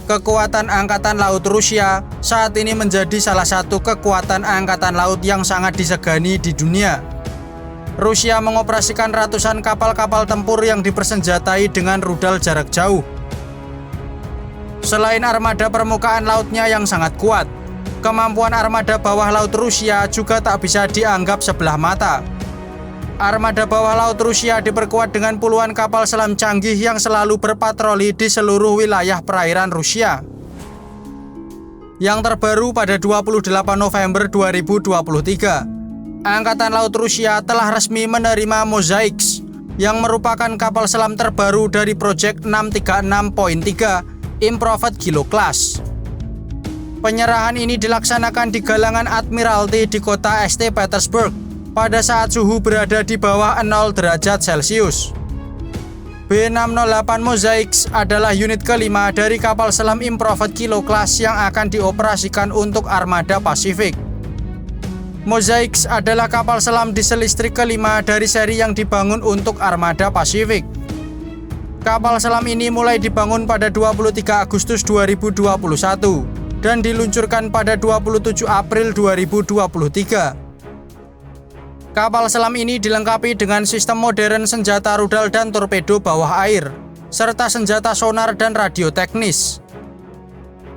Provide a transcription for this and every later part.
Kekuatan Angkatan Laut Rusia saat ini menjadi salah satu kekuatan angkatan laut yang sangat disegani di dunia. Rusia mengoperasikan ratusan kapal-kapal tempur yang dipersenjatai dengan rudal jarak jauh. Selain armada permukaan lautnya yang sangat kuat, kemampuan armada bawah laut Rusia juga tak bisa dianggap sebelah mata. Armada bawah laut Rusia diperkuat dengan puluhan kapal selam canggih yang selalu berpatroli di seluruh wilayah perairan Rusia. Yang terbaru pada 28 November 2023, Angkatan Laut Rusia telah resmi menerima Mosaiks, yang merupakan kapal selam terbaru dari Project 636.3 Improved Kilo Class. Penyerahan ini dilaksanakan di galangan Admiralty di kota St. Petersburg pada saat suhu berada di bawah 0 derajat Celcius. B608 Mosaiks adalah unit kelima dari kapal selam Improved Kilo Class yang akan dioperasikan untuk Armada Pasifik. Mosaiks adalah kapal selam diesel listrik kelima dari seri yang dibangun untuk Armada Pasifik. Kapal selam ini mulai dibangun pada 23 Agustus 2021 dan diluncurkan pada 27 April 2023. Kapal selam ini dilengkapi dengan sistem modern senjata rudal dan torpedo bawah air, serta senjata sonar dan radio teknis.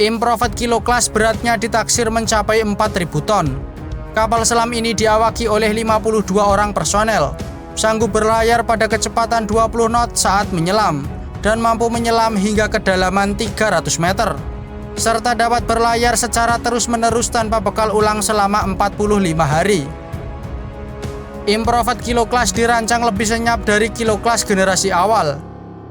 Improved Kilo Class beratnya ditaksir mencapai 4.000 ton. Kapal selam ini diawaki oleh 52 orang personel, sanggup berlayar pada kecepatan 20 knot saat menyelam, dan mampu menyelam hingga kedalaman 300 meter, serta dapat berlayar secara terus-menerus tanpa bekal ulang selama 45 hari. Improved Kilo Class dirancang lebih senyap dari Kilo Class generasi awal,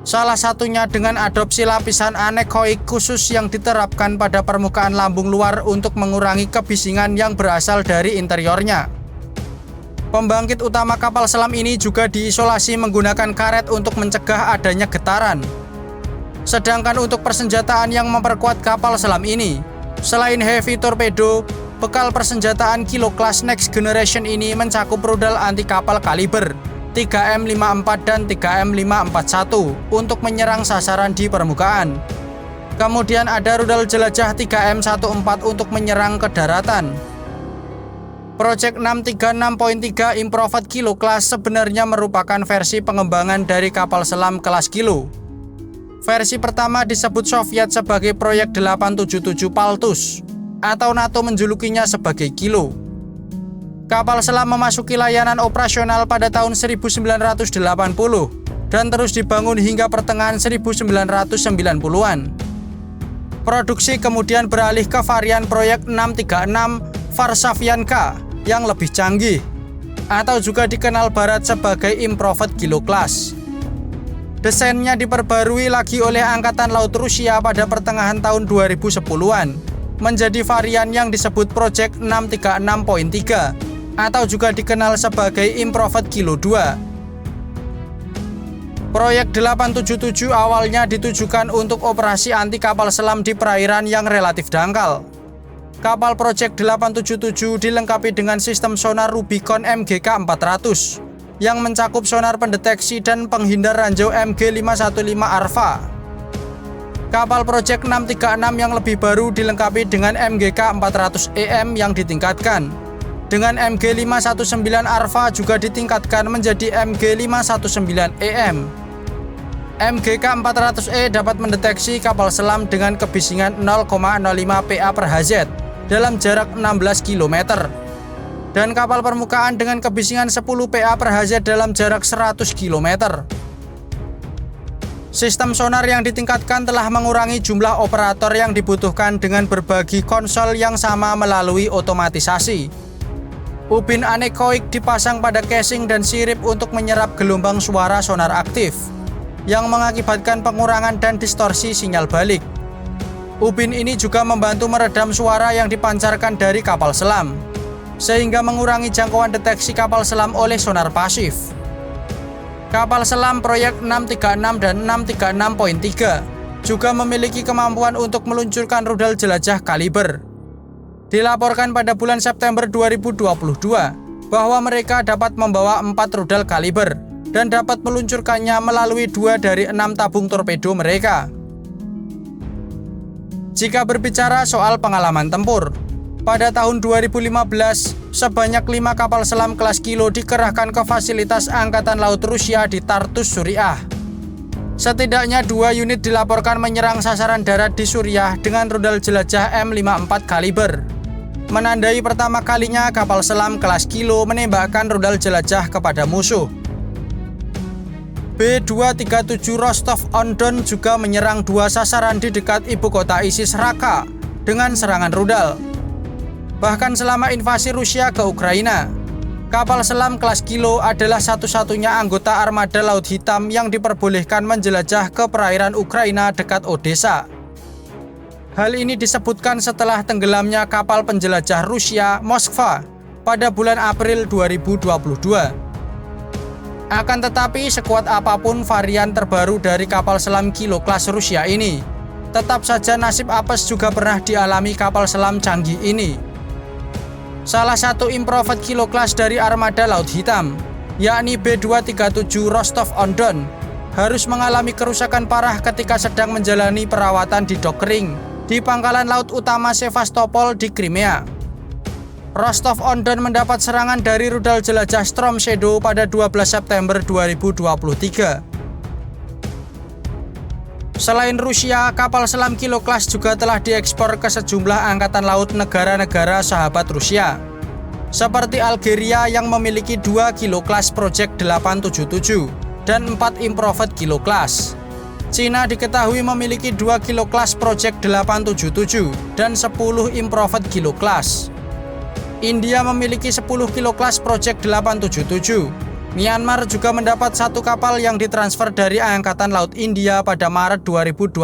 salah satunya dengan adopsi lapisan anekoik khusus yang diterapkan pada permukaan lambung luar untuk mengurangi kebisingan yang berasal dari interiornya. Pembangkit utama kapal selam ini juga diisolasi menggunakan karet untuk mencegah adanya getaran. Sedangkan untuk persenjataan yang memperkuat kapal selam ini, selain heavy torpedo, bekal persenjataan Kilo Class Next Generation ini mencakup rudal anti kapal kaliber 3M54 dan 3M541 untuk menyerang sasaran di permukaan. Kemudian ada rudal jelajah 3M14 untuk menyerang ke daratan. Project 636.3 Improved Kilo Class sebenarnya merupakan versi pengembangan dari kapal selam kelas Kilo. Versi pertama disebut Soviet sebagai Proyek 877 Paltus, atau NATO menjulukinya sebagai Kilo. Kapal selam memasuki layanan operasional pada tahun 1980 dan terus dibangun hingga pertengahan 1990-an. Produksi kemudian beralih ke varian Proyek 636 Varsavyanka yang lebih canggih, atau juga dikenal barat sebagai Improved Kilo Class. Desainnya diperbarui lagi oleh Angkatan Laut Rusia pada pertengahan tahun 2010-an, menjadi varian yang disebut Project 636.3 atau juga dikenal sebagai Improved Kilo 2. Proyek 877 awalnya ditujukan untuk operasi anti kapal selam di perairan yang relatif dangkal. Kapal Project 877 dilengkapi dengan sistem sonar Rubicon MGK 400 yang mencakup sonar pendeteksi dan penghindar ranjau MG515 Arva. Kapal Project 636 yang lebih baru dilengkapi dengan MGK 400EM yang ditingkatkan. Dengan MG519 Arva juga ditingkatkan menjadi MG519EM. MGK 400E dapat mendeteksi kapal selam dengan kebisingan 0,05 PA per HZ dalam jarak 16 km. Dan kapal permukaan dengan kebisingan 10 PA per HZ dalam jarak 100 km. Sistem sonar yang ditingkatkan telah mengurangi jumlah operator yang dibutuhkan dengan berbagi konsol yang sama melalui otomatisasi. Ubin anekoik dipasang pada casing dan sirip untuk menyerap gelombang suara sonar aktif, yang mengakibatkan pengurangan dan distorsi sinyal balik. Ubin ini juga membantu meredam suara yang dipancarkan dari kapal selam, sehingga mengurangi jangkauan deteksi kapal selam oleh sonar pasif. Kapal selam Proyek 636 dan 636.3 juga memiliki kemampuan untuk meluncurkan rudal jelajah kaliber. Dilaporkan pada bulan September 2022 bahwa mereka dapat membawa 4 rudal kaliber dan dapat meluncurkannya melalui 2 dari 6 tabung torpedo mereka. Jika berbicara soal pengalaman tempur, pada tahun 2015, sebanyak 5 kapal selam kelas Kilo dikerahkan ke fasilitas Angkatan Laut Rusia di Tartus, Suriah. Setidaknya 2 unit dilaporkan menyerang sasaran darat di Suriah dengan rudal jelajah M54 kaliber. Menandai pertama kalinya kapal selam kelas Kilo menembakkan rudal jelajah kepada musuh. B-237 Rostov-on-Don juga menyerang 2 sasaran di dekat ibu kota ISIS Raqqa dengan serangan rudal. Bahkan selama invasi Rusia ke Ukraina, kapal selam kelas Kilo adalah satu-satunya anggota armada Laut Hitam yang diperbolehkan menjelajah ke perairan Ukraina dekat Odessa. Hal ini disebutkan setelah tenggelamnya kapal penjelajah Rusia Moskva pada bulan April 2022. Akan tetapi, sekuat apapun varian terbaru dari kapal selam Kilo kelas Rusia ini, tetap saja nasib apes juga pernah dialami kapal selam canggih ini. Salah satu improved Kilo kelas dari armada Laut Hitam, yakni B-237 Rostov-on-Don, harus mengalami kerusakan parah ketika sedang menjalani perawatan di Dockring di pangkalan laut utama Sevastopol di Crimea. Rostov-on-Don mendapat serangan dari rudal jelajah Storm Shadow pada 12 September 2023. Selain Rusia, kapal selam Kilo kelas juga telah diekspor ke sejumlah angkatan laut negara-negara sahabat Rusia, seperti Algeria yang memiliki 2 Kilo kelas Project 877 dan 4 improved Kilo kelas. Cina diketahui memiliki 2 Kilo kelas Project 877 dan 10 improved Kilo kelas. India memiliki 10 Kilo kelas Project 877. Myanmar juga mendapat 1 kapal yang ditransfer dari Angkatan Laut India pada Maret 2020.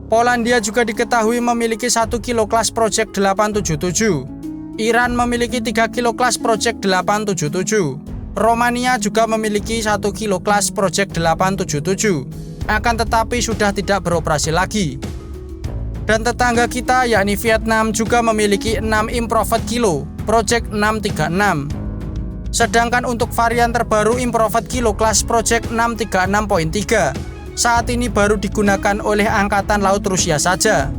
Polandia juga diketahui memiliki 1 Kilo kelas Project 877. Iran memiliki 3 Kilo kelas Project 877. Romania juga memiliki 1 Kilo kelas Project 877, akan tetapi sudah tidak beroperasi lagi. Dan tetangga kita yakni Vietnam juga memiliki 6 improved Kilo Project 636. Sedangkan untuk varian terbaru improved Kilo kelas Project 636.3 saat ini baru digunakan oleh Angkatan Laut Rusia saja.